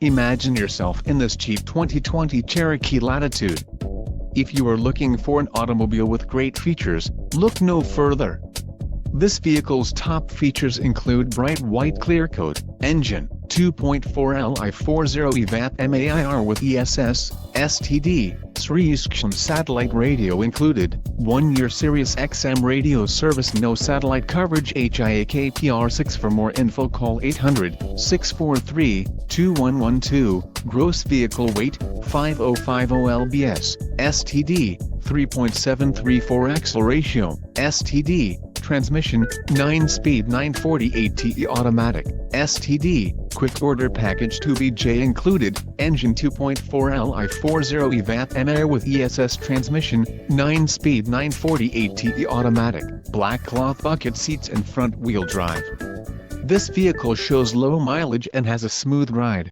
Imagine yourself in this cheap 2020 Cherokee Latitude. If you are looking for an automobile with great features, look no further. This vehicle's top features include bright white clear coat, engine, 2.4 Li 40 evap MAIR with ESS, STD, Sirius satellite radio included, 1-year Sirius XM radio service, no satellite coverage, HIAKPR6. For more info call 800-643-2112, gross vehicle weight, 5050 lbs, STD, 3.734 axle ratio, STD, transmission, 9-speed 940 ATE automatic, STD, quick order package 2BJ included, engine 2.4 Li 40 evap MAIR with ESS transmission, 9-speed 940 ATE automatic, black cloth bucket seats and front wheel drive. This vehicle shows low mileage and has a smooth ride.